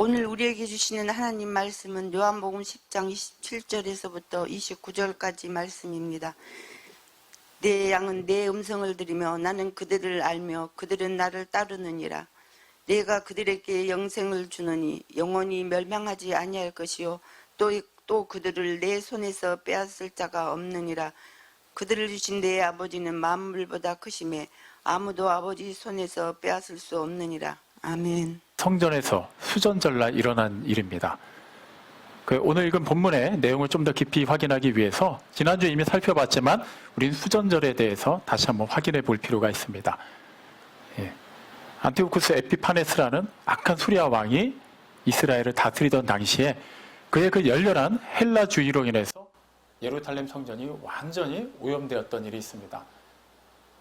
오늘 우리에게 주시는 하나님 말씀은 요한복음 10장 27절에서부터 29절까지 말씀입니다. 내 양은 내 음성을 들으며 나는 그들을 알며 그들은 나를 따르느니라. 내가 그들에게 영생을 주느니 영원히 멸망하지 아니할 것이요 또 그들을 내 손에서 빼앗을 자가 없느니라. 그들을 주신 내 아버지는 만물보다 크심에 아무도 아버지 손에서 빼앗을 수 없느니라. 아멘. 성전에서 수전절날 일어난 일입니다. 오늘 읽은 본문의 내용을 좀 더 깊이 확인하기 위해서 지난주에 이미 살펴봤지만 우린 수전절에 대해서 다시 한번 확인해 볼 필요가 있습니다. 안티오쿠스 에피파네스라는 악한 수리아 왕이 이스라엘을 다스리던 당시에 그의 그 열렬한 헬라주의로 인해서 예루살렘 성전이 완전히 오염되었던 일이 있습니다.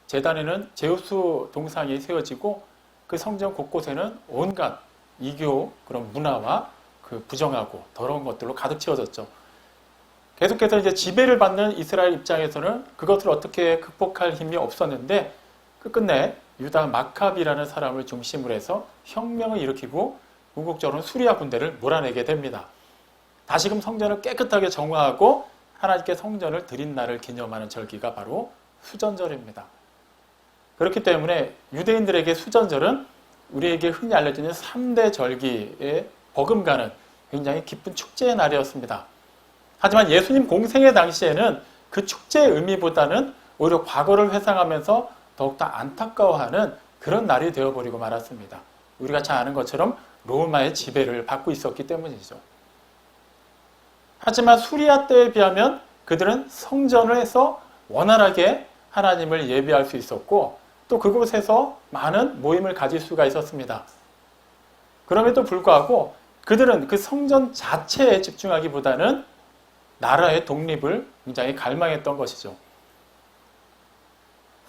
제단에는 제우스 동상이 세워지고 그 성전 곳곳에는 온갖 이교 그런 문화와 그 부정하고 더러운 것들로 가득 채워졌죠. 계속해서 이제 지배를 받는 이스라엘 입장에서는 그것을 어떻게 극복할 힘이 없었는데 끝끝내 유다 마카비라는 사람을 중심으로 해서 혁명을 일으키고 궁극적으로 수리아 군대를 몰아내게 됩니다. 다시금 성전을 깨끗하게 정화하고 하나님께 성전을 드린 날을 기념하는 절기가 바로 수전절입니다. 그렇기 때문에 유대인들에게 수전절은 우리에게 흔히 알려지는 3대 절기에 버금가는 굉장히 기쁜 축제의 날이었습니다. 하지만 예수님 공생의 당시에는 그 축제의 의미보다는 오히려 과거를 회상하면서 더욱더 안타까워하는 그런 날이 되어버리고 말았습니다. 우리가 잘 아는 것처럼 로마의 지배를 받고 있었기 때문이죠. 하지만 수리아 때에 비하면 그들은 성전을 해서 원활하게 하나님을 예배할 수 있었고 또 그곳에서 많은 모임을 가질 수가 있었습니다. 그럼에도 불구하고 그들은 그 성전 자체에 집중하기보다는 나라의 독립을 굉장히 갈망했던 것이죠.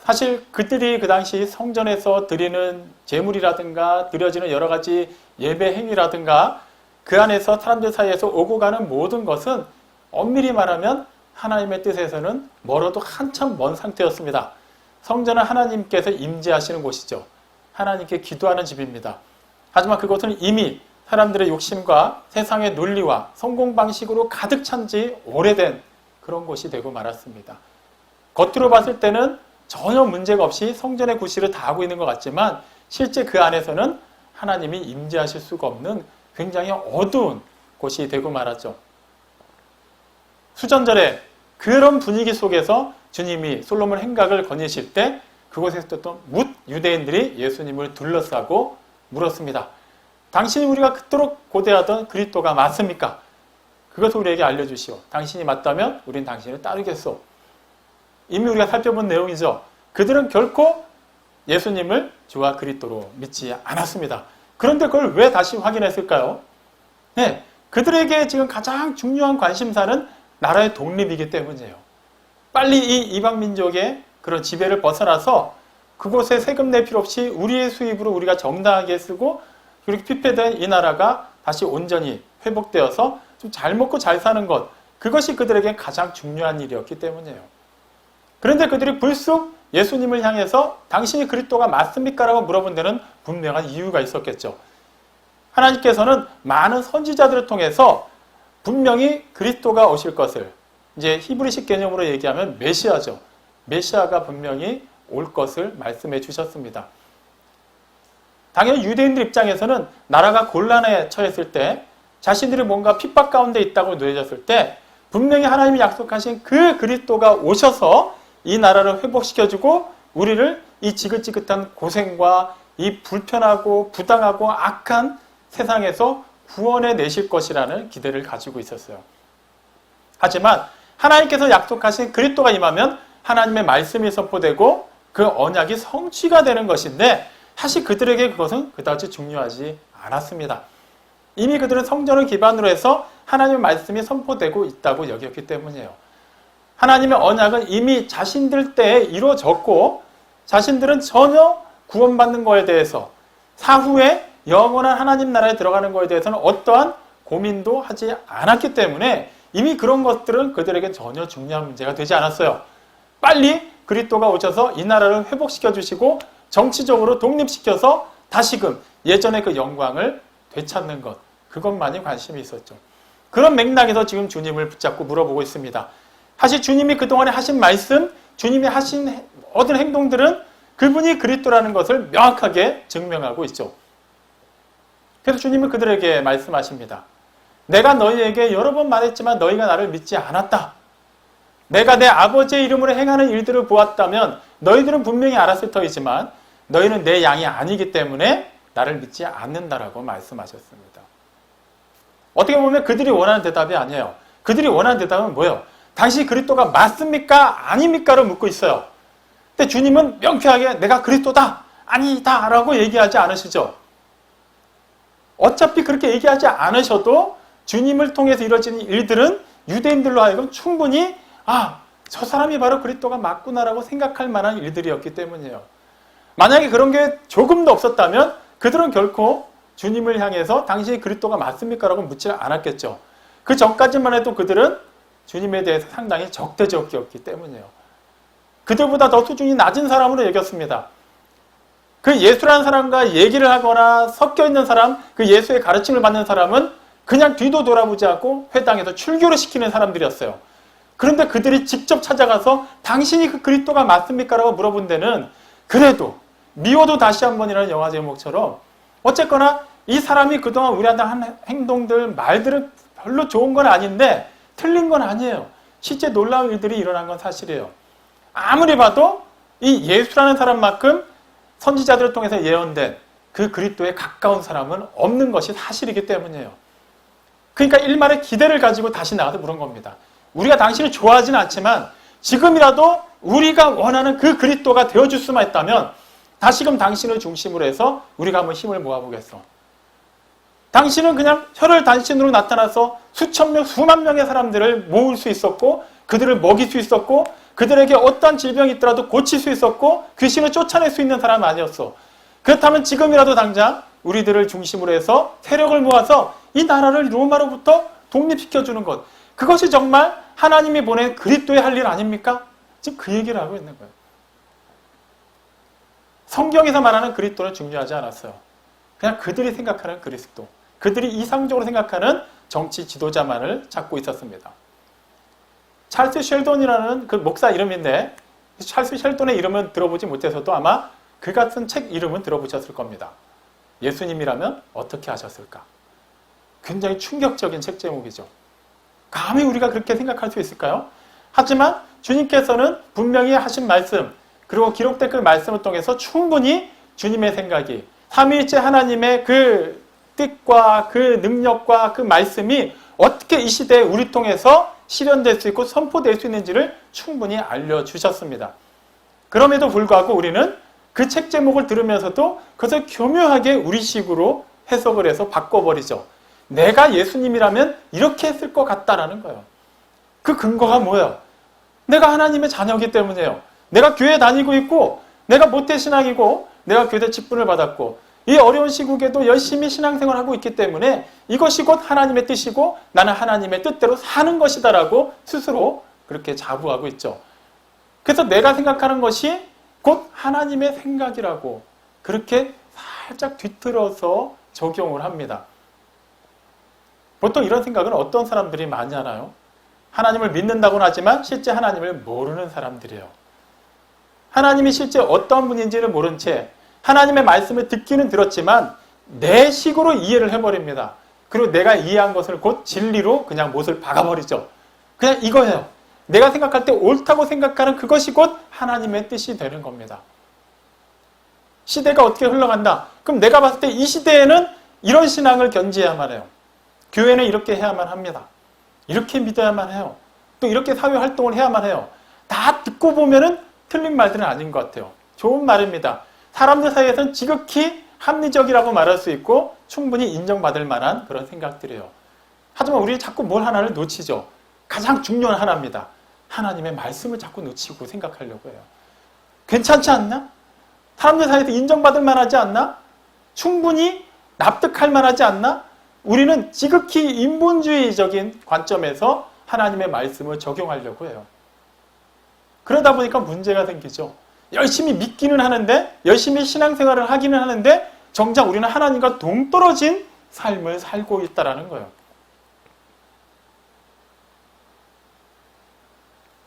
사실 그들이 그 당시 성전에서 드리는 제물이라든가 드려지는 여러 가지 예배 행위라든가 그 안에서 사람들 사이에서 오고 가는 모든 것은 엄밀히 말하면 하나님의 뜻에서는 멀어도 한참 먼 상태였습니다. 성전은 하나님께서 임재하시는 곳이죠. 하나님께 기도하는 집입니다. 하지만 그것은 이미 사람들의 욕심과 세상의 논리와 성공 방식으로 가득 찬 지 오래된 그런 곳이 되고 말았습니다. 겉으로 봤을 때는 전혀 문제가 없이 성전의 구실을 다하고 있는 것 같지만 실제 그 안에서는 하나님이 임재하실 수가 없는 굉장히 어두운 곳이 되고 말았죠. 수전절에 그런 분위기 속에서 주님이 솔로몬 행각을 거니실 때 그곳에서 또 뭇 유대인들이 예수님을 둘러싸고 물었습니다. 당신이 우리가 그토록 고대하던 그리스도가 맞습니까? 그것을 우리에게 알려주시오. 당신이 맞다면 우린 당신을 따르겠소. 이미 우리가 살펴본 내용이죠. 그들은 결코 예수님을 주와 그리스도로 믿지 않았습니다. 그런데 그걸 왜 다시 확인했을까요? 네, 그들에게 지금 가장 중요한 관심사는 나라의 독립이기 때문이에요. 빨리 이 이방 민족의 그런 지배를 벗어나서 그곳에 세금 낼 필요 없이 우리의 수입으로 우리가 정당하게 쓰고 그렇게 피폐된 이 나라가 다시 온전히 회복되어서 좀 잘 먹고 잘 사는 것, 그것이 그들에게 가장 중요한 일이었기 때문이에요. 그런데 그들이 불쑥 예수님을 향해서 당신이 그리스도가 맞습니까? 라고 물어본 데는 분명한 이유가 있었겠죠. 하나님께서는 많은 선지자들을 통해서 분명히 그리스도가 오실 것을, 이제 히브리식 개념으로 얘기하면 메시아죠. 메시아가 분명히 올 것을 말씀해 주셨습니다. 당연히 유대인들 입장에서는 나라가 곤란에 처했을 때 자신들이 뭔가 핍박 가운데 있다고 누해졌을 때 분명히 하나님이 약속하신 그 그리스도가 오셔서 이 나라를 회복시켜주고 우리를 이 지긋지긋한 고생과 이 불편하고 부당하고 악한 세상에서 구원해 내실 것이라는 기대를 가지고 있었어요. 하지만 하나님께서 약속하신 그리스도가 임하면 하나님의 말씀이 선포되고 그 언약이 성취가 되는 것인데 사실 그들에게 그것은 그다지 중요하지 않았습니다. 이미 그들은 성전을 기반으로 해서 하나님의 말씀이 선포되고 있다고 여겼기 때문이에요. 하나님의 언약은 이미 자신들 때에 이루어졌고 자신들은 전혀 구원받는 거에 대해서 사후에 영원한 하나님 나라에 들어가는 거에 대해서는 어떠한 고민도 하지 않았기 때문에 이미 그런 것들은 그들에게 전혀 중요한 문제가 되지 않았어요. 빨리 그리스도가 오셔서 이 나라를 회복시켜 주시고 정치적으로 독립시켜서 다시금 예전의 그 영광을 되찾는 것, 그것만이 관심이 있었죠. 그런 맥락에서 지금 주님을 붙잡고 물어보고 있습니다. 사실 주님이 그동안에 하신 말씀, 주님이 하신 모든 행동들은 그분이 그리스도라는 것을 명확하게 증명하고 있죠. 그래서 주님은 그들에게 말씀하십니다. 내가 너희에게 여러 번 말했지만 너희가 나를 믿지 않았다. 내가 내 아버지의 이름으로 행하는 일들을 보았다면 너희들은 분명히 알았을 터이지만 너희는 내 양이 아니기 때문에 나를 믿지 않는다라고 말씀하셨습니다. 어떻게 보면 그들이 원하는 대답이 아니에요. 그들이 원하는 대답은 뭐예요? 당신이 그리스도가 맞습니까? 아닙니까?를 묻고 있어요. 근데 주님은 명쾌하게 내가 그리스도다, 아니다 라고 얘기하지 않으시죠. 어차피 그렇게 얘기하지 않으셔도 주님을 통해서 이루어지는 일들은 유대인들로 하여금 충분히 저 사람이 바로 그리스도가 맞구나라고 생각할 만한 일들이었기 때문이에요. 만약에 그런 게 조금도 없었다면 그들은 결코 주님을 향해서 당신이 그리스도가 맞습니까? 라고 묻지 않았겠죠. 그 전까지만 해도 그들은 주님에 대해서 상당히 적대적이었기 때문이에요. 그들보다 더 수준이 낮은 사람으로 여겼습니다. 그 예수라는 사람과 얘기를 하거나 섞여 있는 사람, 그 예수의 가르침을 받는 사람은 그냥 뒤도 돌아보지 않고 회당에서 출교를 시키는 사람들이었어요. 그런데 그들이 직접 찾아가서 당신이 그 그리스도가 맞습니까? 라고 물어본 데는 그래도 미워도 다시 한 번이라는 영화 제목처럼 어쨌거나 이 사람이 그동안 우리한테 한 행동들, 말들은 별로 좋은 건 아닌데 틀린 건 아니에요. 실제 놀라운 일들이 일어난 건 사실이에요. 아무리 봐도 이 예수라는 사람만큼 선지자들을 통해서 예언된 그 그리스도에 가까운 사람은 없는 것이 사실이기 때문이에요. 그러니까 일말의 기대를 가지고 다시 나가서 물은 겁니다. 우리가 당신을 좋아하지는 않지만 지금이라도 우리가 원하는 그 그리스도가 되어줄 수만 있다면 다시금 당신을 중심으로 해서 우리가 한번 힘을 모아보겠어. 당신은 그냥 혈을 단신으로 나타나서 수천 명, 수만 명의 사람들을 모을 수 있었고 그들을 먹일 수 있었고 그들에게 어떠한 질병이 있더라도 고칠 수 있었고 귀신을 쫓아낼 수 있는 사람은 아니었어. 그렇다면 지금이라도 당장 우리들을 중심으로 해서 세력을 모아서 이 나라를 로마로부터 독립시켜주는 것, 그것이 정말 하나님이 보낸 그리스도의 할 일 아닙니까? 지금 그 얘기를 하고 있는 거예요. 성경에서 말하는 그리스도는 중요하지 않았어요. 그냥 그들이 생각하는 그리스도, 그들이 이상적으로 생각하는 정치 지도자만을 찾고 있었습니다. 찰스 셸돈이라는 그 목사 이름인데 찰스 셸돈의 이름은 들어보지 못해서도 아마 그 같은 책 이름은 들어보셨을 겁니다. 예수님이라면 어떻게 하셨을까? 굉장히 충격적인 책 제목이죠. 감히 우리가 그렇게 생각할 수 있을까요? 하지만 주님께서는 분명히 하신 말씀 그리고 기록된 그 말씀을 통해서 충분히 주님의 생각이 삼위일체 하나님의 그 뜻과 그 능력과 그 말씀이 어떻게 이 시대에 우리 통해서 실현될 수 있고 선포될 수 있는지를 충분히 알려주셨습니다. 그럼에도 불구하고 우리는 그 책 제목을 들으면서도 그것을 교묘하게 우리식으로 해석을 해서 바꿔버리죠. 내가 예수님이라면 이렇게 했을 것 같다라는 거예요. 그 근거가 뭐예요? 내가 하나님의 자녀이기 때문이에요. 내가 교회 다니고 있고 내가 모태신앙이고 내가 교대 직분을 받았고 이 어려운 시국에도 열심히 신앙생활을 하고 있기 때문에 이것이 곧 하나님의 뜻이고 나는 하나님의 뜻대로 사는 것이다라고 스스로 그렇게 자부하고 있죠. 그래서 내가 생각하는 것이 곧 하나님의 생각이라고 그렇게 살짝 뒤틀어서 적용을 합니다. 보통 이런 생각은 어떤 사람들이 많이 하나요? 하나님을 믿는다고는 하지만 실제 하나님을 모르는 사람들이에요. 하나님이 실제 어떤 분인지를 모른 채 하나님의 말씀을 듣기는 들었지만 내 식으로 이해를 해버립니다. 그리고 내가 이해한 것을 곧 진리로 그냥 못을 박아버리죠. 그냥 이거예요. 내가 생각할 때 옳다고 생각하는 그것이 곧 하나님의 뜻이 되는 겁니다. 시대가 어떻게 흘러간다? 그럼 내가 봤을 때 이 시대에는 이런 신앙을 견지해야만 해요. 교회는 이렇게 해야만 합니다. 이렇게 믿어야만 해요. 또 이렇게 사회활동을 해야만 해요. 다 듣고 보면은 틀린 말들은 아닌 것 같아요. 좋은 말입니다. 사람들 사이에서는 지극히 합리적이라고 말할 수 있고 충분히 인정받을 만한 그런 생각들이에요. 하지만 우리는 자꾸 뭘 하나를 놓치죠. 가장 중요한 하나입니다. 하나님의 말씀을 자꾸 놓치고 생각하려고 해요. 괜찮지 않나? 사람들 사이에서 인정받을 만하지 않나? 충분히 납득할 만하지 않나? 우리는 지극히 인본주의적인 관점에서 하나님의 말씀을 적용하려고 해요. 그러다 보니까 문제가 생기죠. 열심히 믿기는 하는데 열심히 신앙생활을 하기는 하는데 정작 우리는 하나님과 동떨어진 삶을 살고 있다라는 거예요.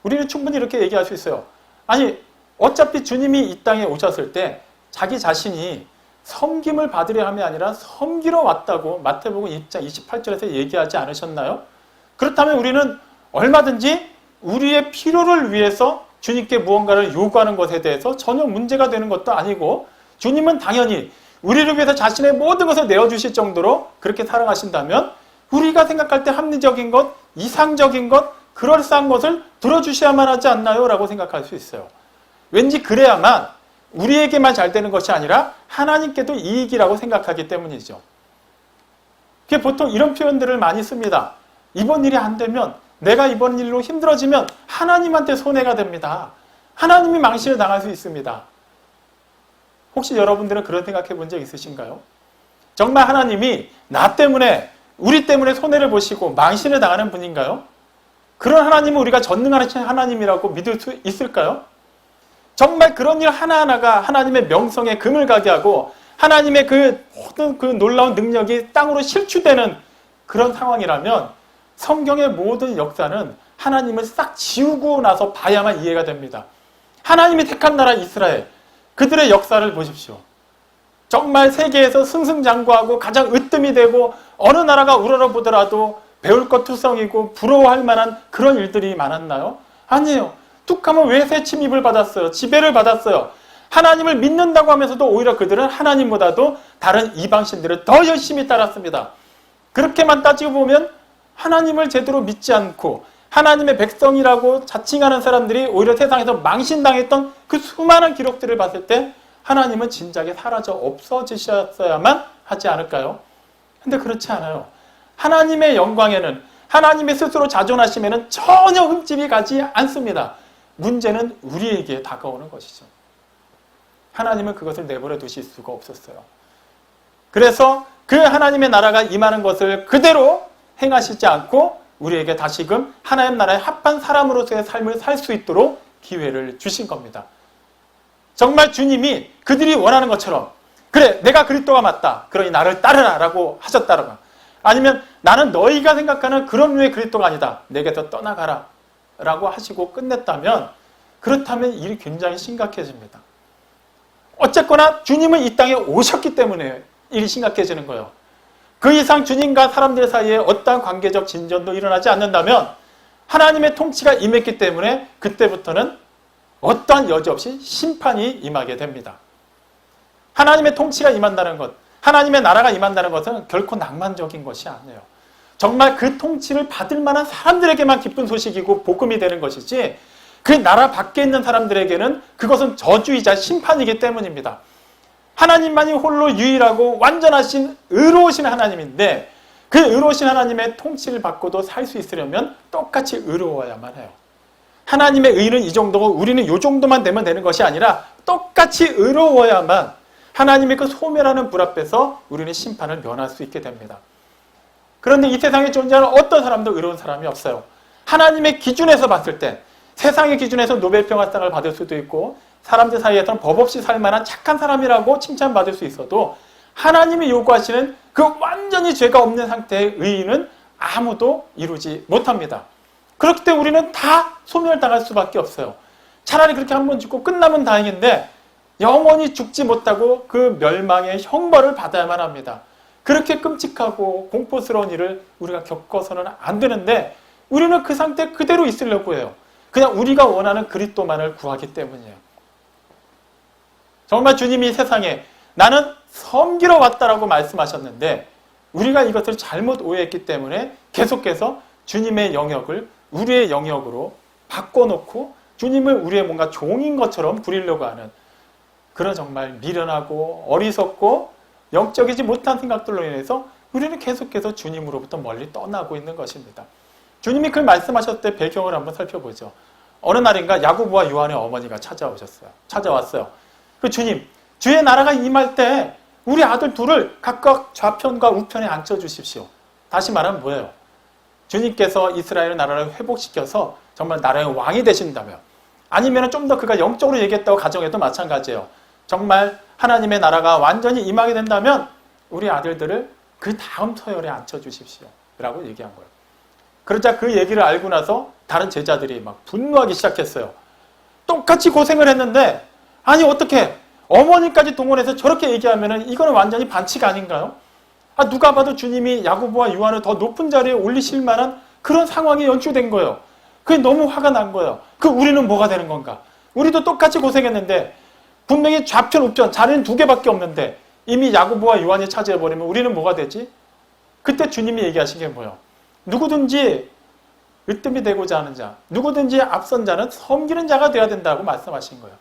우리는 충분히 이렇게 얘기할 수 있어요. 아니, 어차피 주님이 이 땅에 오셨을 때 자기 자신이 섬김을 받으려 함이 아니라 섬기러 왔다고 마태복음 2장 28절에서 얘기하지 않으셨나요? 그렇다면 우리는 얼마든지 우리의 필요를 위해서 주님께 무언가를 요구하는 것에 대해서 전혀 문제가 되는 것도 아니고, 주님은 당연히 우리를 위해서 자신의 모든 것을 내어주실 정도로 그렇게 사랑하신다면 우리가 생각할 때 합리적인 것, 이상적인 것, 그럴싸한 것을 들어주셔야만 하지 않나요? 라고 생각할 수 있어요. 왠지 그래야만 우리에게만 잘 되는 것이 아니라 하나님께도 이익이라고 생각하기 때문이죠. 그게 보통 이런 표현들을 많이 씁니다. 이번 일이 안 되면, 내가 이번 일로 힘들어지면 하나님한테 손해가 됩니다. 하나님이 망신을 당할 수 있습니다. 혹시 여러분들은 그런 생각해 본 적 있으신가요? 정말 하나님이 나 때문에, 우리 때문에 손해를 보시고 망신을 당하는 분인가요? 그런 하나님은 우리가 전능하신 하나님이라고 믿을 수 있을까요? 정말 그런 일 하나하나가 하나님의 명성에 금을 가게 하고 하나님의 그 모든 그 놀라운 능력이 땅으로 실추되는 그런 상황이라면 성경의 모든 역사는 하나님을 싹 지우고 나서 봐야만 이해가 됩니다. 하나님이 택한 나라 이스라엘, 그들의 역사를 보십시오. 정말 세계에서 승승장구하고 가장 으뜸이 되고 어느 나라가 우러러보더라도 배울 것 투성이고 부러워할 만한 그런 일들이 많았나요? 아니에요. 툭하면 외세 침입을 받았어요. 지배를 받았어요. 하나님을 믿는다고 하면서도 오히려 그들은 하나님보다도 다른 이방신들을 더 열심히 따랐습니다. 그렇게만 따지고 보면 하나님을 제대로 믿지 않고 하나님의 백성이라고 자칭하는 사람들이 오히려 세상에서 망신당했던 그 수많은 기록들을 봤을 때 하나님은 진작에 사라져 없어지셨어야만 하지 않을까요? 근데 그렇지 않아요. 하나님의 영광에는, 하나님의 스스로 자존하심에는 전혀 흠집이 가지 않습니다. 문제는 우리에게 다가오는 것이죠. 하나님은 그것을 내버려 두실 수가 없었어요. 그래서 그 하나님의 나라가 임하는 것을 그대로 행하시지 않고 우리에게 다시금 하나님 나라에 합한 사람으로서의 삶을 살 수 있도록 기회를 주신 겁니다. 정말 주님이 그들이 원하는 것처럼, 그래 내가 그리스도가 맞다, 그러니 나를 따르라 라고 하셨다라고, 아니면 나는 너희가 생각하는 그런 류의 그리스도가 아니다, 내게서 떠나가라 라고 하시고 끝냈다면, 그렇다면 일이 굉장히 심각해집니다. 어쨌거나 주님은 이 땅에 오셨기 때문에 일이 심각해지는 거예요. 그 이상 주님과 사람들 사이에 어떠한 관계적 진전도 일어나지 않는다면 하나님의 통치가 임했기 때문에 그때부터는 어떠한 여지 없이 심판이 임하게 됩니다. 하나님의 통치가 임한다는 것, 하나님의 나라가 임한다는 것은 결코 낭만적인 것이 아니에요. 정말 그 통치를 받을 만한 사람들에게만 기쁜 소식이고 복음이 되는 것이지, 그 나라 밖에 있는 사람들에게는 그것은 저주이자 심판이기 때문입니다. 하나님만이 홀로 유일하고 완전하신 의로우신 하나님인데, 그 의로우신 하나님의 통치를 받고도 살 수 있으려면 똑같이 의로워야만 해요. 하나님의 의는 이 정도고 우리는 이 정도만 되면 되는 것이 아니라 똑같이 의로워야만 하나님의 그 소멸하는 불 앞에서 우리는 심판을 면할 수 있게 됩니다. 그런데 이 세상에 존재하는 어떤 사람도 의로운 사람이 없어요. 하나님의 기준에서 봤을 때, 세상의 기준에서 노벨 평화상을 받을 수도 있고 사람들 사이에서는 법 없이 살 만한 착한 사람이라고 칭찬받을 수 있어도 하나님이 요구하시는 그 완전히 죄가 없는 상태의 의의는 아무도 이루지 못합니다. 그렇기 때문에 우리는 다 소멸당할 수밖에 없어요. 차라리 그렇게 한번 죽고 끝나면 다행인데 영원히 죽지 못하고 그 멸망의 형벌을 받아야만 합니다. 그렇게 끔찍하고 공포스러운 일을 우리가 겪어서는 안 되는데 우리는 그 상태 그대로 있으려고 해요. 그냥 우리가 원하는 그리스도만을 구하기 때문이에요. 정말 주님이 세상에 나는 섬기러 왔다라고 말씀하셨는데 우리가 이것을 잘못 오해했기 때문에 계속해서 주님의 영역을 우리의 영역으로 바꿔놓고 주님을 우리의 뭔가 종인 것처럼 부리려고 하는 그런 정말 미련하고 어리석고 영적이지 못한 생각들로 인해서 우리는 계속해서 주님으로부터 멀리 떠나고 있는 것입니다. 주님이 그 말씀하셨을 때 배경을 한번 살펴보죠. 어느 날인가 야고보와 요한의 어머니가 찾아왔어요. 그 주님, 주의 나라가 임할 때 우리 아들 둘을 각각 좌편과 우편에 앉혀주십시오. 다시 말하면 뭐예요? 주님께서 이스라엘 나라를 회복시켜서 정말 나라의 왕이 되신다면, 아니면 좀 더 그가 영적으로 얘기했다고 가정해도 마찬가지예요. 정말 하나님의 나라가 완전히 임하게 된다면 우리 아들들을 그 다음 서열에 앉혀주십시오. 라고 얘기한 거예요. 그러자 그 얘기를 알고 나서 다른 제자들이 막 분노하기 시작했어요. 똑같이 고생을 했는데 아니 어떻게 어머니까지 동원해서 저렇게 얘기하면 이거는 완전히 반칙 아닌가요? 누가 봐도 주님이 야고보와 요한을 더 높은 자리에 올리실 만한 그런 상황이 연출된 거예요. 그게 너무 화가 난 거예요. 우리는 뭐가 되는 건가? 우리도 똑같이 고생했는데 분명히 좌편 우편 자리는 2개밖에 없는데 이미 야고보와 요한이 차지해버리면 우리는 뭐가 되지? 그때 주님이 얘기하신 게 뭐예요? 누구든지 으뜸이 되고자 하는 자, 누구든지 앞선 자는 섬기는 자가 되어야 된다고 말씀하신 거예요.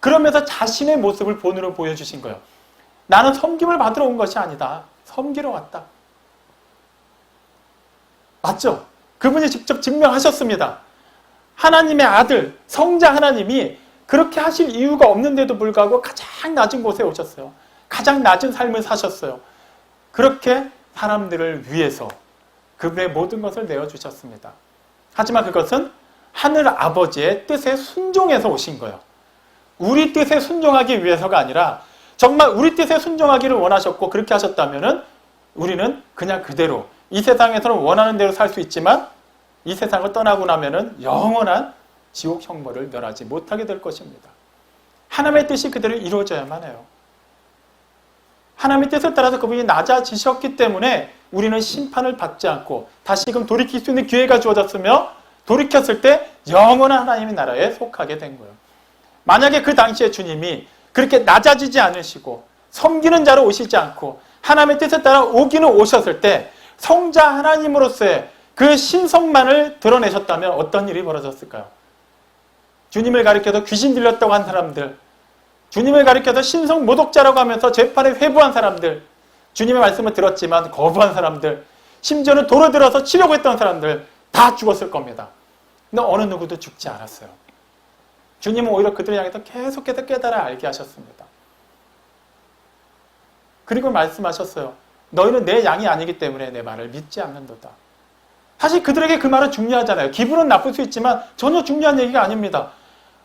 그러면서 자신의 모습을 본으로 보여주신 거예요. 나는 섬김을 받으러 온 것이 아니다. 섬기러 왔다. 맞죠? 그분이 직접 증명하셨습니다. 하나님의 아들, 성자 하나님이 그렇게 하실 이유가 없는데도 불구하고 가장 낮은 곳에 오셨어요. 가장 낮은 삶을 사셨어요. 그렇게 사람들을 위해서 그분의 모든 것을 내어주셨습니다. 하지만 그것은 하늘 아버지의 뜻에 순종해서 오신 거예요. 우리 뜻에 순종하기 위해서가 아니라 정말 우리 뜻에 순종하기를 원하셨고 그렇게 하셨다면 우리는 그냥 그대로 이 세상에서는 원하는 대로 살 수 있지만 이 세상을 떠나고 나면 영원한 지옥 형벌을 면하지 못하게 될 것입니다. 하나님의 뜻이 그대로 이루어져야만 해요. 하나님의 뜻을 따라서 그분이 낮아지셨기 때문에 우리는 심판을 받지 않고 다시금 돌이킬 수 있는 기회가 주어졌으며 돌이켰을 때 영원한 하나님의 나라에 속하게 된 거예요. 만약에 그 당시에 주님이 그렇게 낮아지지 않으시고 섬기는 자로 오시지 않고 하나님의 뜻에 따라 오기는 오셨을 때 성자 하나님으로서의 그 신성만을 드러내셨다면 어떤 일이 벌어졌을까요? 주님을 가리켜서 귀신 들렸다고 한 사람들, 주님을 가리켜서 신성 모독자라고 하면서 재판에 회부한 사람들, 주님의 말씀을 들었지만 거부한 사람들, 심지어는 돌을 들어서 치려고 했던 사람들 다 죽었을 겁니다. 근데 어느 누구도 죽지 않았어요. 주님은 오히려 그들을 향해서 계속해서 깨달아 알게 하셨습니다. 그리고 말씀하셨어요. 너희는 내 양이 아니기 때문에 내 말을 믿지 않는도다. 사실 그들에게 그 말은 중요하잖아요. 기분은 나쁠 수 있지만 전혀 중요한 얘기가 아닙니다.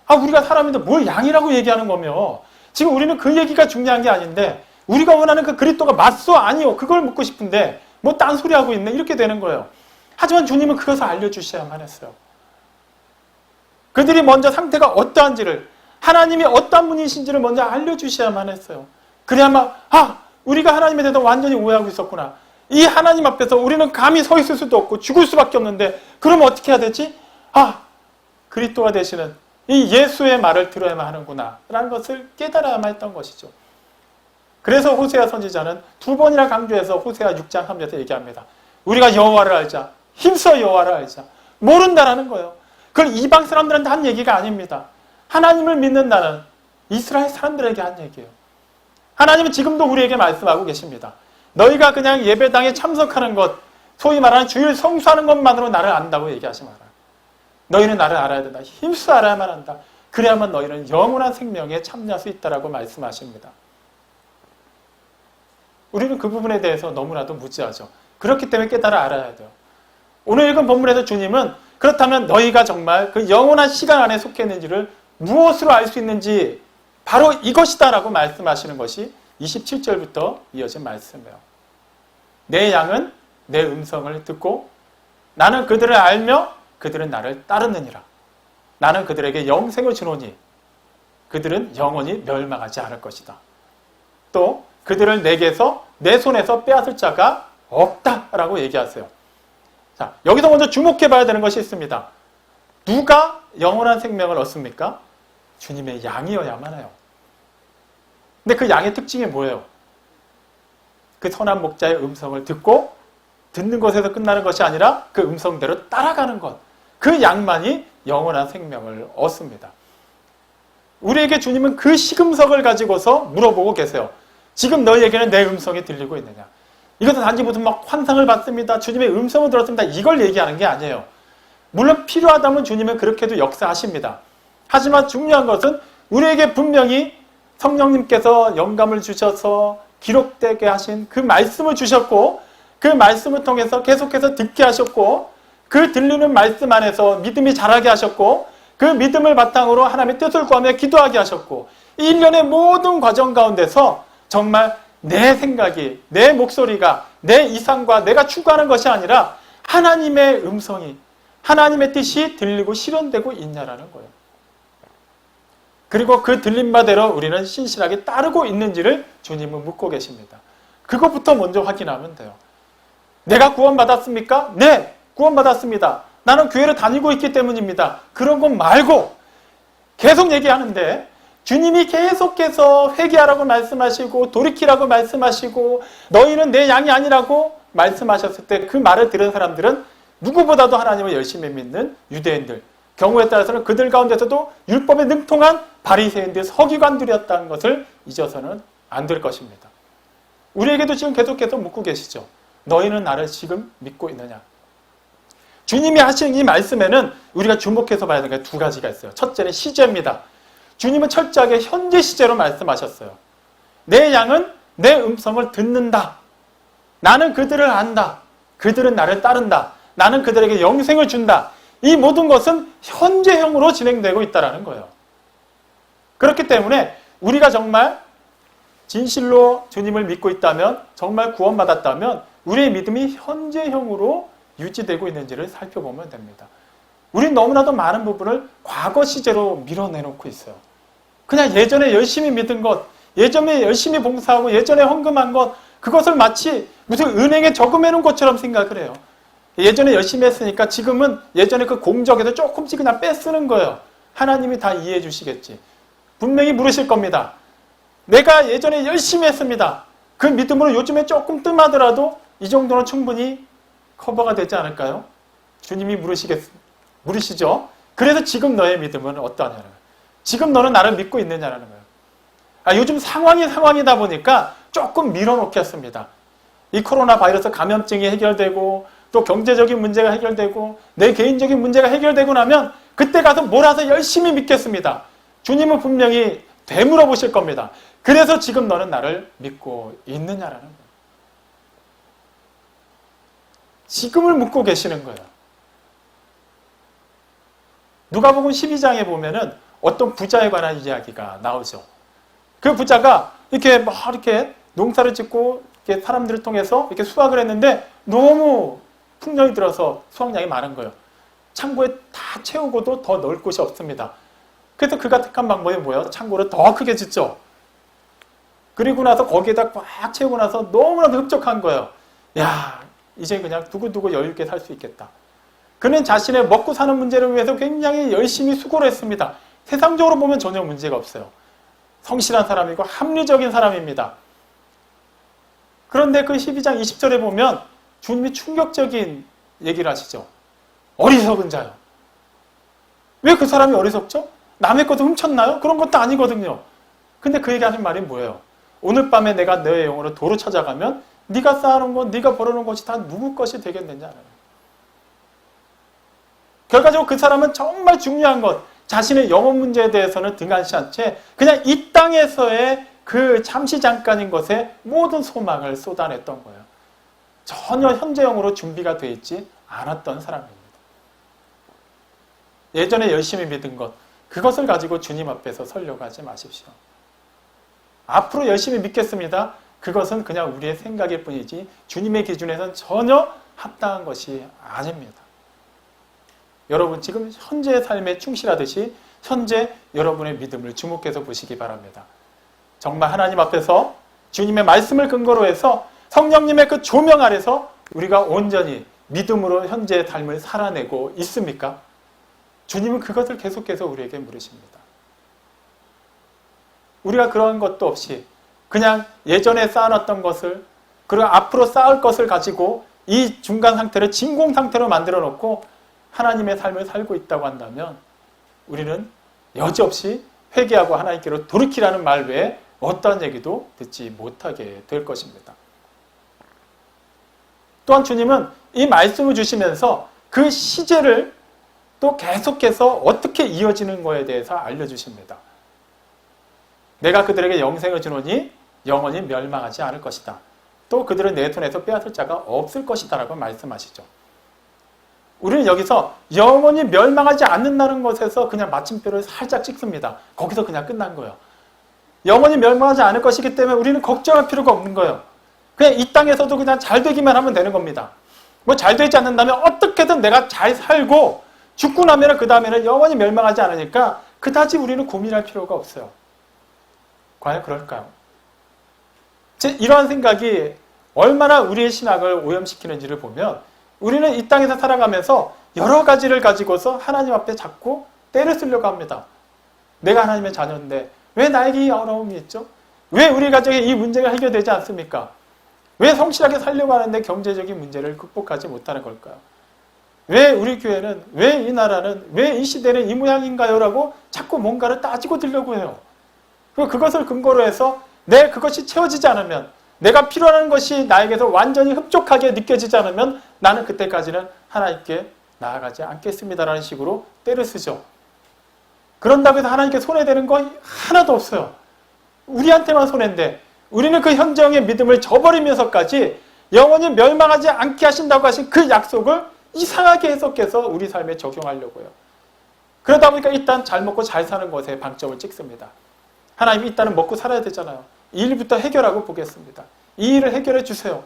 우리가 사람인데 뭘 양이라고 얘기하는 거며 지금 우리는 그 얘기가 중요한 게 아닌데 우리가 원하는 그 그리스도가 맞소 아니요 그걸 묻고 싶은데 뭐 딴소리 하고 있네 이렇게 되는 거예요. 하지만 주님은 그것을 알려주셔야만 했어요. 그들이 먼저 상태가 어떠한지를 하나님이 어떠한 분이신지를 먼저 알려주셔야만 했어요. 그래야만 우리가 하나님에 대해서 완전히 오해하고 있었구나. 이 하나님 앞에서 우리는 감히 서 있을 수도 없고 죽을 수밖에 없는데 그럼 어떻게 해야 되지? 그리스도가 되시는 이 예수의 말을 들어야만 하는구나 라는 것을 깨달아야만 했던 것이죠. 그래서 호세아 선지자는 2번이나 강조해서 호세아 6장 3절에서 얘기합니다. 우리가 여호와를 알자. 힘써 여호와를 알자. 모른다라는 거예요. 그걸 이방 사람들한테 한 얘기가 아닙니다. 하나님을 믿는다는 이스라엘 사람들에게 한 얘기예요. 하나님은 지금도 우리에게 말씀하고 계십니다. 너희가 그냥 예배당에 참석하는 것, 소위 말하는 주일 성수하는 것만으로 나를 안다고 얘기하지 마라. 너희는 나를 알아야 된다. 힘써 알아야만 한다. 그래야만 너희는 영원한 생명에 참여할 수 있다라고 말씀하십니다. 우리는 그 부분에 대해서 너무나도 무지하죠. 그렇기 때문에 깨달아 알아야 돼요. 오늘 읽은 본문에서 주님은 그렇다면 너희가 정말 그 영원한 시간 안에 속해 있는지를 무엇으로 알 수 있는지 바로 이것이다 라고 말씀하시는 것이 27절부터 이어진 말씀이에요. 내 양은 내 음성을 듣고 나는 그들을 알며 그들은 나를 따르느니라. 나는 그들에게 영생을 주노니 그들은 영원히 멸망하지 않을 것이다. 또 그들을 내게서 내 손에서 빼앗을 자가 없다라고 얘기하세요. 자, 여기서 먼저 주목해 봐야 되는 것이 있습니다. 누가 영원한 생명을 얻습니까? 주님의 양이어야만 해요. 근데 그 양의 특징이 뭐예요? 그 선한 목자의 음성을 듣고 듣는 것에서 끝나는 것이 아니라 그 음성대로 따라가는 것. 그 양만이 영원한 생명을 얻습니다. 우리에게 주님은 그 시금석을 가지고서 물어보고 계세요. 지금 너희에게는 내 음성이 들리고 있느냐? 이것은 단지 무슨 막 환상을 받습니다. 주님의 음성을 들었습니다. 이걸 얘기하는 게 아니에요. 물론 필요하다면 주님은 그렇게도 역사하십니다. 하지만 중요한 것은 우리에게 분명히 성령님께서 영감을 주셔서 기록되게 하신 그 말씀을 주셨고 그 말씀을 통해서 계속해서 듣게 하셨고 그 들리는 말씀 안에서 믿음이 자라게 하셨고 그 믿음을 바탕으로 하나님의 뜻을 구하며 기도하게 하셨고 이 일련의 모든 과정 가운데서 정말 내 생각이, 내 목소리가, 내 이상과 내가 추구하는 것이 아니라 하나님의 음성이, 하나님의 뜻이 들리고 실현되고 있냐라는 거예요. 그리고 그 들린 바대로 우리는 신실하게 따르고 있는지를 주님은 묻고 계십니다. 그것부터 먼저 확인하면 돼요. 내가 구원받았습니까? 네, 구원받았습니다. 나는 교회를 다니고 있기 때문입니다. 그런 것 말고 계속 얘기하는데 주님이 계속해서 회개하라고 말씀하시고 돌이키라고 말씀하시고 너희는 내 양이 아니라고 말씀하셨을 때 그 말을 들은 사람들은 누구보다도 하나님을 열심히 믿는 유대인들, 경우에 따라서는 그들 가운데서도 율법에 능통한 바리새인들, 서기관들이었다는 것을 잊어서는 안 될 것입니다. 우리에게도 지금 계속해서 묻고 계시죠. 너희는 나를 지금 믿고 있느냐? 주님이 하신 이 말씀에는 우리가 주목해서 봐야 되는 게 두 가지가 있어요. 첫째는 시제입니다. 주님은 철저하게 현재 시제로 말씀하셨어요. 내 양은 내 음성을 듣는다. 나는 그들을 안다. 그들은 나를 따른다. 나는 그들에게 영생을 준다. 이 모든 것은 현재형으로 진행되고 있다는 거예요. 그렇기 때문에 우리가 정말 진실로 주님을 믿고 있다면, 정말 구원받았다면 우리의 믿음이 현재형으로 유지되고 있는지를 살펴보면 됩니다. 우린 너무나도 많은 부분을 과거 시제로 밀어내놓고 있어요. 그냥 예전에 열심히 믿은 것, 예전에 열심히 봉사하고 예전에 헌금한 것, 그것을 마치 무슨 은행에 저금해놓은 것처럼 생각을 해요. 예전에 열심히 했으니까 지금은 예전에 그 공적에서 조금씩 그냥 빼쓰는 거예요. 하나님이 다 이해해 주시겠지. 분명히 물으실 겁니다. 내가 예전에 열심히 했습니다. 그 믿음으로 요즘에 조금 뜸하더라도 이 정도는 충분히 커버가 되지 않을까요? 주님이 물으시죠. 그래서 지금 너의 믿음은 어떠하냐는 거예요. 지금 너는 나를 믿고 있느냐라는 거예요. 요즘 상황이다 보니까 조금 밀어놓겠습니다. 이 코로나 바이러스 감염증이 해결되고 또 경제적인 문제가 해결되고 내 개인적인 문제가 해결되고 나면 그때 가서 몰아서 열심히 믿겠습니다. 주님은 분명히 되물어 보실 겁니다. 그래서 지금 너는 나를 믿고 있느냐라는 거예요. 지금을 묻고 계시는 거예요. 누가복음 12장에 보면은 어떤 부자에 관한 이야기가 나오죠. 그 부자가 이렇게 농사를 짓고 이렇게 사람들을 통해서 이렇게 수확을 했는데 너무 풍년이 들어서 수확량이 많은 거예요. 창고에 다 채우고도 더 넣을 곳이 없습니다. 그래서 그가 택한 방법이 뭐예요? 창고를 더 크게 짓죠. 그리고 나서 거기에다 꽉 채우고 나서 너무나도 흡족한 거예요. 야, 이제 그냥 두고두고 여유 있게 살 수 있겠다. 그는 자신의 먹고 사는 문제를 위해서 굉장히 열심히 수고를 했습니다. 세상적으로 보면 전혀 문제가 없어요. 성실한 사람이고 합리적인 사람입니다. 그런데 그 12장 20절에 보면 주님이 충격적인 얘기를 하시죠. 어리석은 자요. 왜 그 사람이 어리석죠? 남의 것도 훔쳤나요? 그런 것도 아니거든요. 근데 그 얘기하는 말이 뭐예요? 오늘 밤에 내가 너의 영혼을 도로 찾아가면 네가 쌓아놓은 것, 네가 벌어놓은 것이 다 누구 것이 되겠느냐. 결과적으로 그 사람은 정말 중요한 것, 자신의 영혼 문제에 대해서는 등한시 한 채 그냥 이 땅에서의 그 잠시 잠깐인 것에 모든 소망을 쏟아냈던 거예요. 전혀 현재형으로 준비가 되어 있지 않았던 사람입니다. 예전에 열심히 믿은 것, 그것을 가지고 주님 앞에서 서려고 하지 마십시오. 앞으로 열심히 믿겠습니다. 그것은 그냥 우리의 생각일 뿐이지 주님의 기준에서는 전혀 합당한 것이 아닙니다. 여러분 지금 현재의 삶에 충실하듯이 현재 여러분의 믿음을 주목해서 보시기 바랍니다. 정말 하나님 앞에서 주님의 말씀을 근거로 해서 성령님의 그 조명 아래서 우리가 온전히 믿음으로 현재의 삶을 살아내고 있습니까? 주님은 그것을 계속해서 우리에게 물으십니다. 우리가 그런 것도 없이 그냥 예전에 쌓아놨던 것을 그리고 앞으로 쌓을 것을 가지고 이 중간 상태를 진공 상태로 만들어 놓고 하나님의 삶을 살고 있다고 한다면 우리는 여지없이 회개하고 하나님께로 돌이키라는 말 외에 어떠한 얘기도 듣지 못하게 될 것입니다. 또한 주님은 이 말씀을 주시면서 그 시제를 또 계속해서 어떻게 이어지는 거에 대해서 알려주십니다. 내가 그들에게 영생을 주노니 영원히 멸망하지 않을 것이다. 또 그들은 내 손에서 빼앗을 자가 없을 것이다 라고 말씀하시죠. 우리는 여기서 영원히 멸망하지 않는다는 것에서 그냥 마침표를 살짝 찍습니다. 거기서 그냥 끝난 거예요. 영원히 멸망하지 않을 것이기 때문에 우리는 걱정할 필요가 없는 거예요. 그냥 이 땅에서도 그냥 잘 되기만 하면 되는 겁니다. 뭐 잘 되지 않는다면 어떻게든 내가 잘 살고 죽고 나면 그 다음에는 영원히 멸망하지 않으니까 그다지 우리는 고민할 필요가 없어요. 과연 그럴까요? 이러한 생각이 얼마나 우리의 신앙을 오염시키는지를 보면 우리는 이 땅에서 살아가면서 여러 가지를 가지고서 하나님 앞에 자꾸 때를 쓰려고 합니다. 내가 하나님의 자녀인데 왜 나에게 이 어려움이 있죠? 왜 우리 가정에 이 문제가 해결되지 않습니까? 왜 성실하게 살려고 하는데 경제적인 문제를 극복하지 못하는 걸까요? 왜 우리 교회는, 왜 이 나라는, 왜 이 시대는 이 모양인가요? 라고 자꾸 뭔가를 따지고 들려고 해요. 그리고 그것을 근거로 해서 그것이 채워지지 않으면, 내가 필요한 것이 나에게서 완전히 흡족하게 느껴지지 않으면 나는 그때까지는 하나님께 나아가지 않겠습니다라는 식으로 때를 쓰죠. 그런다고 해서 하나님께 손해되는 거 하나도 없어요. 우리한테만 손해인데 우리는 그 현정의 믿음을 저버리면서까지 영원히 멸망하지 않게 하신다고 하신 그 약속을 이상하게 해석해서 우리 삶에 적용하려고요. 그러다 보니까 일단 잘 먹고 잘 사는 것에 방점을 찍습니다. 하나님이 일단은 먹고 살아야 되잖아요. 이 일부터 해결하고 보겠습니다. 이 일을 해결해 주세요.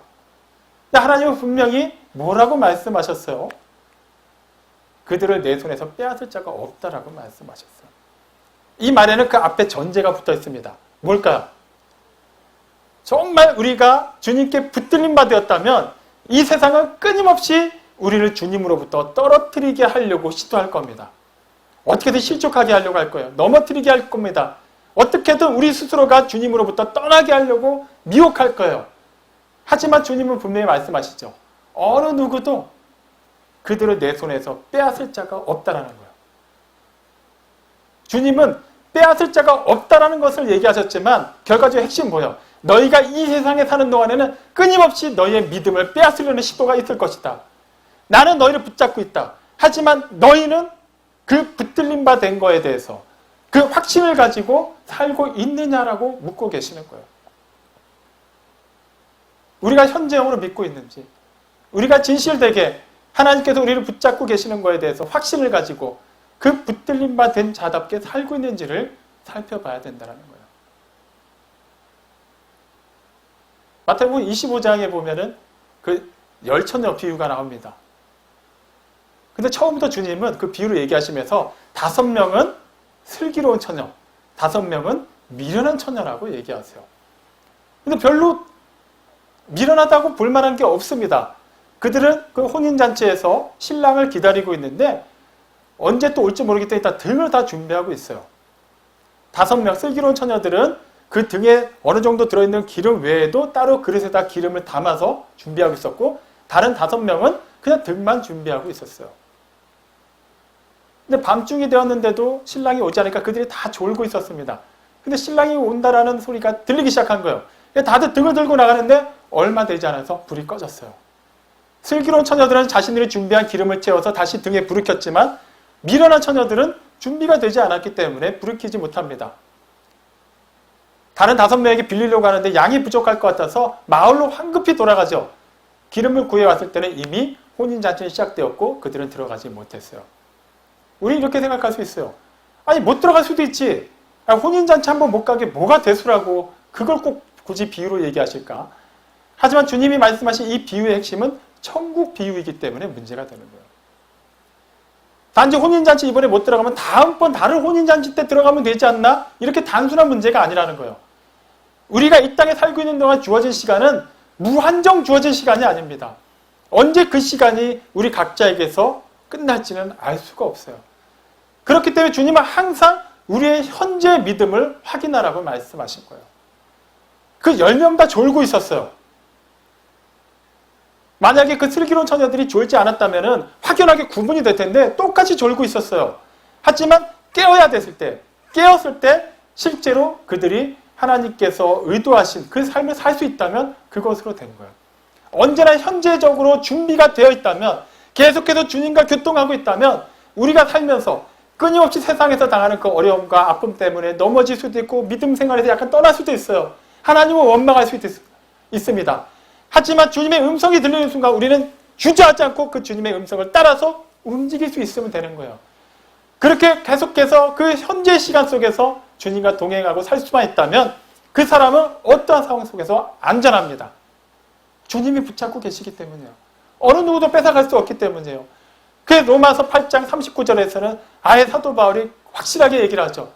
근데 하나님은 분명히 뭐라고 말씀하셨어요? 그들을 내 손에서 빼앗을 자가 없다라고 말씀하셨어요. 이 말에는 그 앞에 전제가 붙어 있습니다. 뭘까요? 정말 우리가 주님께 붙들림 받았다면 이 세상은 끊임없이 우리를 주님으로부터 떨어뜨리게 하려고 시도할 겁니다. 어떻게든 실족하게 하려고 할 거예요. 넘어뜨리게 할 겁니다. 어떻게든 우리 스스로가 주님으로부터 떠나게 하려고 미혹할 거예요. 하지만 주님은 분명히 말씀하시죠. 어느 누구도 그들을 내 손에서 빼앗을 자가 없다라는 거예요. 주님은 빼앗을 자가 없다라는 것을 얘기하셨지만 결과적으로 핵심은 뭐예요? 너희가 이 세상에 사는 동안에는 끊임없이 너희의 믿음을 빼앗으려는 시도가 있을 것이다. 나는 너희를 붙잡고 있다. 하지만 너희는 그 붙들림 바 된 거에 대해서 그 확신을 가지고 살고 있느냐라고 묻고 계시는 거예요. 우리가 현재형으로 믿고 있는지, 우리가 진실되게 하나님께서 우리를 붙잡고 계시는 거에 대해서 확신을 가지고 그 붙들림 바 된 자답게 살고 있는지를 살펴봐야 된다는 거예요. 마태복음 25장에 보면은 그 열처녀 비유가 나옵니다. 근데 처음부터 주님은 그 비유를 얘기하시면서 5명은 슬기로운 처녀, 5명은 미련한 처녀라고 얘기하세요. 근데 별로 미련하다고 볼 만한 게 없습니다. 그들은 그 혼인잔치에서 신랑을 기다리고 있는데 언제 또 올지 모르기 때문에 일단 등을 다 준비하고 있어요. 5명 슬기로운 처녀들은 그 등에 어느 정도 들어있는 기름 외에도 따로 그릇에다 기름을 담아서 준비하고 있었고 다른 5명은 그냥 등만 준비하고 있었어요. 근데 밤중이 되었는데도 신랑이 오지 않으니까 그들이 다 졸고 있었습니다. 근데 신랑이 온다라는 소리가 들리기 시작한 거예요. 다들 등을 들고 나가는데 얼마 되지 않아서 불이 꺼졌어요. 슬기로운 처녀들은 자신들이 준비한 기름을 채워서 다시 등에 불을 켰지만 미련한 처녀들은 준비가 되지 않았기 때문에 불을 켜지 못합니다. 다른 5명에게 빌리려고 하는데 양이 부족할 것 같아서 마을로 황급히 돌아가죠. 기름을 구해왔을 때는 이미 혼인잔치는 시작되었고 그들은 들어가지 못했어요. 우리 이렇게 생각할 수 있어요. 아니 못 들어갈 수도 있지. 혼인잔치 한번 못 가게 뭐가 대수라고 그걸 꼭 굳이 비유로 얘기하실까? 하지만 주님이 말씀하신 이 비유의 핵심은 천국 비유이기 때문에 문제가 되는 거예요. 단지 혼인잔치 이번에 못 들어가면 다음번 다른 혼인잔치 때 들어가면 되지 않나? 이렇게 단순한 문제가 아니라는 거예요. 우리가 이 땅에 살고 있는 동안 주어진 시간은 무한정 주어진 시간이 아닙니다. 언제 그 시간이 우리 각자에게서 끝날지는 알 수가 없어요. 그렇기 때문에 주님은 항상 우리의 현재 믿음을 확인하라고 말씀하신 거예요. 그 10명 다 졸고 있었어요. 만약에 그 슬기로운 처녀들이 졸지 않았다면 확연하게 구분이 될 텐데 똑같이 졸고 있었어요. 하지만 깨었을 때 실제로 그들이 하나님께서 의도하신 그 삶을 살 수 있다면 그것으로 된 거예요. 언제나 현재적으로 준비가 되어 있다면 계속해서 주님과 교통하고 있다면 우리가 살면서 끊임없이 세상에서 당하는 그 어려움과 아픔 때문에 넘어질 수도 있고 믿음 생활에서 약간 떠날 수도 있어요. 하나님을 원망할 수도 있습니다. 하지만 주님의 음성이 들리는 순간 우리는 주저하지 않고 그 주님의 음성을 따라서 움직일 수 있으면 되는 거예요. 그렇게 계속해서 그 현재 시간 속에서 주님과 동행하고 살 수만 있다면 그 사람은 어떠한 상황 속에서 안전합니다. 주님이 붙잡고 계시기 때문이에요. 어느 누구도 뺏어갈 수 없기 때문이에요. 그 로마서 8장 39절에서는 아예 사도 바울이 확실하게 얘기를 하죠.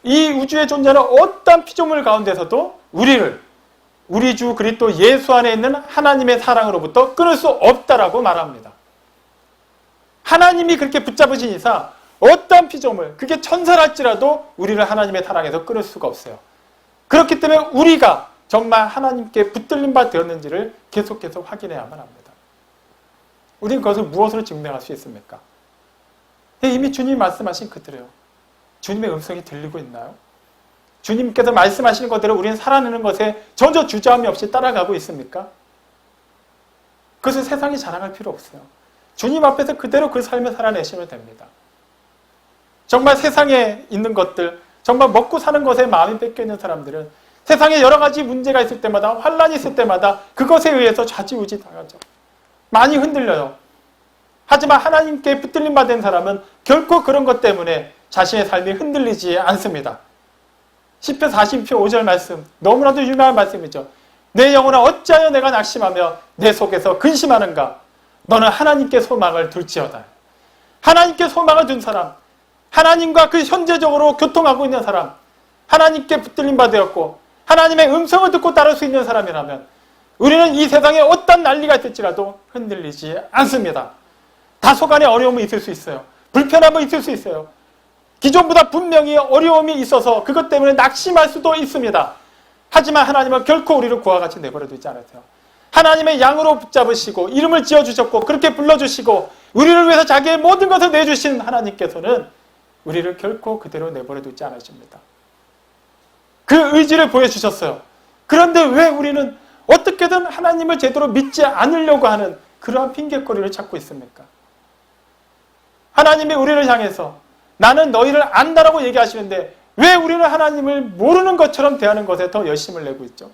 이 우주에 존재하는 어떤 피조물 가운데서도 우리를 우리 주 그리스도 예수 안에 있는 하나님의 사랑으로부터 끊을 수 없다라고 말합니다. 하나님이 그렇게 붙잡으신 이상 어떤 피조물, 그게 천사랄지라도 우리를 하나님의 사랑에서 끊을 수가 없어요. 그렇기 때문에 우리가 정말 하나님께 붙들린 바 되었는지를 계속해서 확인해야만 합니다. 우리는 그것을 무엇으로 증명할 수 있습니까? 이미 주님이 말씀하신 그대로요. 주님의 음성이 들리고 있나요? 주님께서 말씀하시는 것대로 우리는 살아내는 것에 전혀 주저함이 없이 따라가고 있습니까? 그것을 세상이 자랑할 필요 없어요. 주님 앞에서 그대로 그 삶을 살아내시면 됩니다. 정말 세상에 있는 것들, 정말 먹고 사는 것에 마음이 뺏겨있는 사람들은 세상에 여러 가지 문제가 있을 때마다, 환란이 있을 때마다 그것에 의해서 좌지우지 당하죠. 많이 흔들려요. 하지만 하나님께 붙들림 받은 사람은 결코 그런 것 때문에 자신의 삶이 흔들리지 않습니다. 시편 40편 5절 말씀, 너무나도 유명한 말씀이죠. 내 영혼아 어찌하여 내가 낙심하며 내 속에서 근심하는가? 너는 하나님께 소망을 둘지어다. 하나님께 소망을 둔 사람, 하나님과 그 현재적으로 교통하고 있는 사람, 하나님께 붙들림 받았고 하나님의 음성을 듣고 따를 수 있는 사람이라면 우리는 이 세상에 어떤 난리가 있을지라도 흔들리지 않습니다. 다소간의 어려움이 있을 수 있어요. 불편함이 있을 수 있어요. 기존보다 분명히 어려움이 있어서 그것 때문에 낙심할 수도 있습니다. 하지만 하나님은 결코 우리를 그와 같이 내버려 두지 않으세요. 하나님의 양으로 붙잡으시고 이름을 지어주셨고 그렇게 불러주시고 우리를 위해서 자기의 모든 것을 내주신 하나님께서는 우리를 결코 그대로 내버려 두지 않으십니다. 그 의지를 보여주셨어요. 그런데 왜 우리는 어떻게든 하나님을 제대로 믿지 않으려고 하는 그러한 핑계거리를 찾고 있습니까? 하나님이 우리를 향해서 나는 너희를 안다라고 얘기하시는데 왜 우리는 하나님을 모르는 것처럼 대하는 것에 더 열심을 내고 있죠?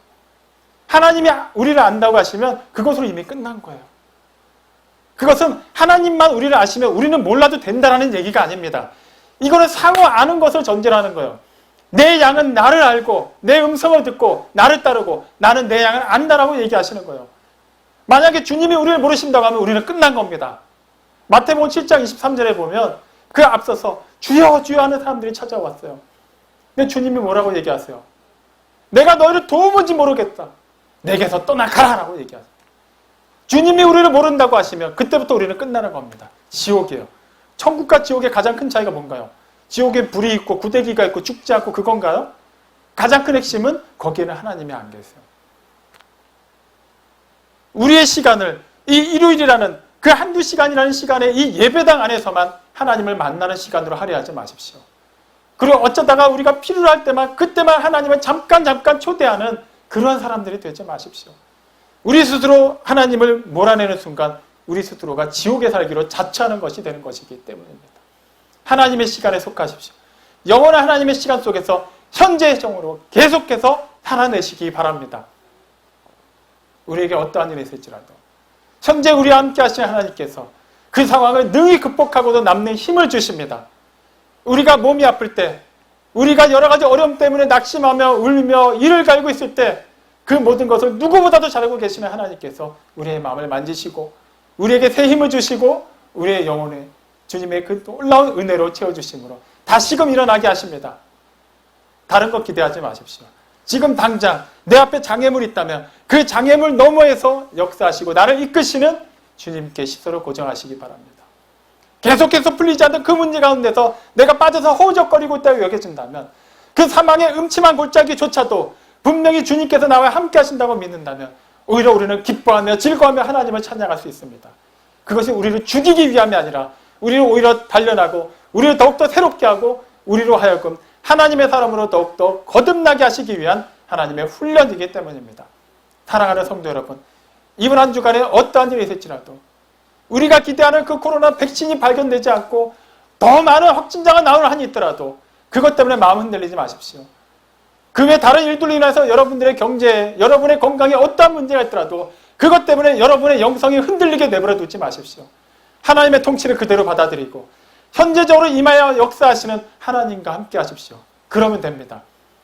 하나님이 우리를 안다고 하시면 그것으로 이미 끝난 거예요. 그것은 하나님만 우리를 아시면 우리는 몰라도 된다는 얘기가 아닙니다. 이거는 상호 아는 것을 전제로 하는 거예요. 내 양은 나를 알고 내 음성을 듣고 나를 따르고 나는 내 양을 안다라고 얘기하시는 거예요. 만약에 주님이 우리를 모르신다고 하면 우리는 끝난 겁니다. 마태복음 7장 23절에 보면 그 앞서서 주여 주여 하는 사람들이 찾아왔어요. 근데 주님이 뭐라고 얘기하세요? 내가 너희를 도무지 모르겠다. 내게서 떠나가라 라고 얘기하세요. 주님이 우리를 모른다고 하시면 그때부터 우리는 끝나는 겁니다. 지옥이에요. 천국과 지옥의 가장 큰 차이가 뭔가요? 지옥에 불이 있고 구데기가 있고 죽지 않고 그건가요? 가장 큰 핵심은 거기에는 하나님이 안 계세요. 우리의 시간을 이 일요일이라는 그 한두 시간이라는 시간에 이 예배당 안에서만 하나님을 만나는 시간으로 할애하지 마십시오. 그리고 어쩌다가 우리가 필요할 때만 그때만 하나님을 잠깐 초대하는 그러한 사람들이 되지 마십시오. 우리 스스로 하나님을 몰아내는 순간 우리 스스로가 지옥에 살기로 자처하는 것이 되는 것이기 때문입니다. 하나님의 시간에 속하십시오. 영원한 하나님의 시간 속에서 현재의 정으로 계속해서 살아내시기 바랍니다. 우리에게 어떠한 일이 있을지라도 현재 우리와 함께 하시는 하나님께서 그 상황을 능히 극복하고도 남는 힘을 주십니다. 우리가 몸이 아플 때, 우리가 여러 가지 어려움 때문에 낙심하며 울며 이를 갈고 있을 때 그 모든 것을 누구보다도 잘 알고 계시는 하나님께서 우리의 마음을 만지시고 우리에게 새 힘을 주시고 우리의 영혼에 주님의 그 놀라운 은혜로 채워주심으로 다시금 일어나게 하십니다. 다른 것 기대하지 마십시오. 지금 당장 내 앞에 장애물이 있다면 그 장애물 너머에서 역사하시고 나를 이끄시는 주님께 시선을 고정하시기 바랍니다. 계속해서 풀리지 않는 그 문제 가운데서 내가 빠져서 허우적거리고 있다고 여겨진다면 그 사망의 음침한 골짜기조차도 분명히 주님께서 나와 함께 하신다고 믿는다면 오히려 우리는 기뻐하며 즐거워하며 하나님을 찬양할 수 있습니다. 그것이 우리를 죽이기 위함이 아니라 우리를 오히려 단련하고 우리를 더욱더 새롭게 하고 우리로 하여금 하나님의 사람으로 더욱더 거듭나게 하시기 위한 하나님의 훈련이기 때문입니다. 사랑하는 성도 여러분, 이번 한 주간에 어떠한 일이 있을지라도 우리가 기대하는 그 코로나 백신이 발견되지 않고 더 많은 확진자가 나오는 한이 있더라도 그것 때문에 마음 흔들리지 마십시오. 그 외 다른 일들로 인해서 여러분들의 경제에, 여러분의 건강에 어떠한 문제가 있더라도 그것 때문에 여러분의 영성이 흔들리게 내버려 두지 마십시오. 하나님의 통치를 그대로 받아들이고 현재적으로 임하여 역사하시는 하나님과 함께 하십시오. 그러면 됩니다.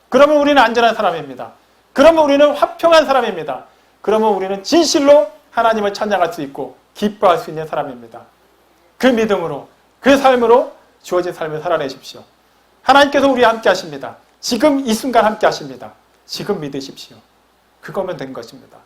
그러면 우리는 안전한 사람입니다. 그러면 우리는 화평한 사람입니다. 그러면 우리는 진실로 하나님을 찬양할 수 있고 기뻐할 수 있는 사람입니다. 그 믿음으로, 그 삶으로 주어진 삶을 살아내십시오. 하나님께서 우리와 함께 하십니다. 지금 이 순간 함께 하십니다. 지금 믿으십시오. 그거면 된 것입니다.